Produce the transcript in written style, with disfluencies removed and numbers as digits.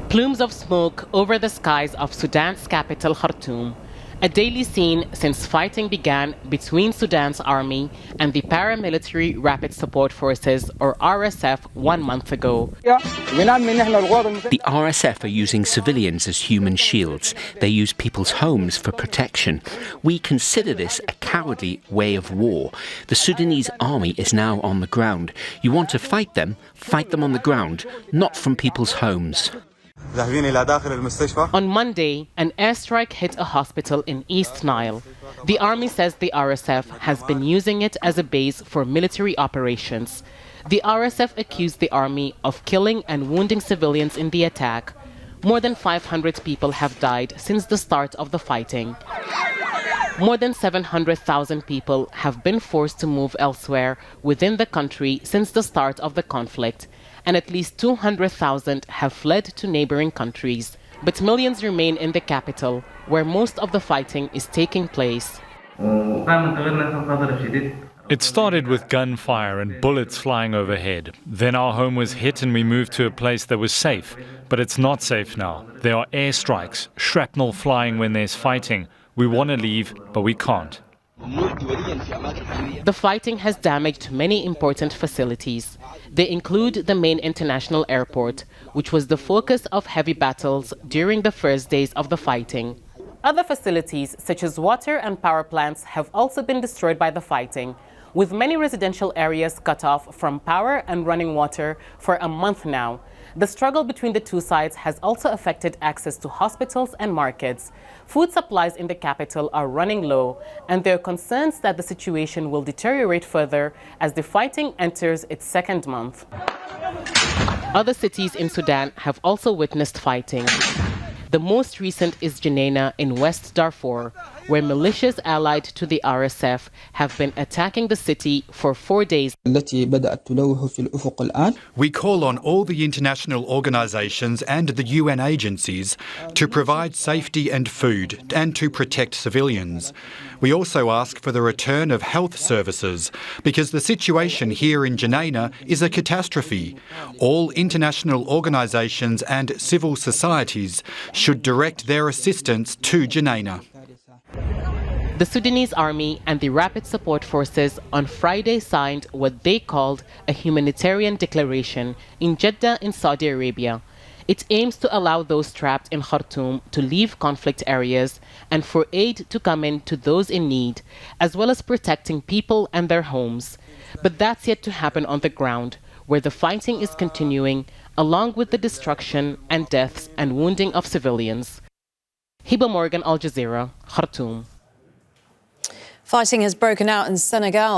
Plumes of smoke over the skies of Sudan's capital, Khartoum, a daily scene since fighting began between Sudan's army and the paramilitary Rapid Support Forces, or RSF, 1 month ago. The RSF are using civilians as human shields. They use people's homes for protection. We consider this a cowardly way of war. The Sudanese army is now on the ground. You want to fight them on the ground, not from people's homes. On Monday, an airstrike hit a hospital in East Nile. The army says the RSF has been using it as a base for military operations. The RSF accused the army of killing and wounding civilians in the attack. More than 500 people have died since the start of the fighting. More than 700,000 people have been forced to move elsewhere within the country since the start of the conflict, and at least 200,000 have fled to neighboring countries. But millions remain in the capital, where most of the fighting is taking place. It started with gunfire and bullets flying overhead. Then our home was hit and we moved to a place that was safe. But it's not safe now. There are airstrikes, shrapnel flying when there's fighting. We want to leave, but we can't. The fighting has damaged many important facilities. They include the main international airport, which was the focus of heavy battles during the first days of the fighting. Other facilities, such as water and power plants, have also been destroyed by the fighting, with many residential areas cut off from power and running water for a month now. The struggle between the two sides has also affected access to hospitals and markets. Food supplies in the capital are running low, and there are concerns that the situation will deteriorate further as the fighting enters its second month. Other cities in Sudan have also witnessed fighting. The most recent is el-Geneina in West Darfur, where militias allied to the RSF have been attacking the city for 4 days. We call on all the international organisations and the UN agencies to provide safety and food and to protect civilians. We also ask for the return of health services because the situation here in el-Geneina is a catastrophe. All international organisations and civil societies should direct their assistance to el-Geneina. The Sudanese army and the Rapid Support Forces on Friday signed what they called a humanitarian declaration in Jeddah in Saudi Arabia. It aims to allow those trapped in Khartoum to leave conflict areas and for aid to come in to those in need, as well as protecting people and their homes. But that's yet to happen on the ground, where the fighting is continuing, along with the destruction and deaths and wounding of civilians. Hiba, Al Jazeera, Khartoum. Fighting has broken out in Senegal.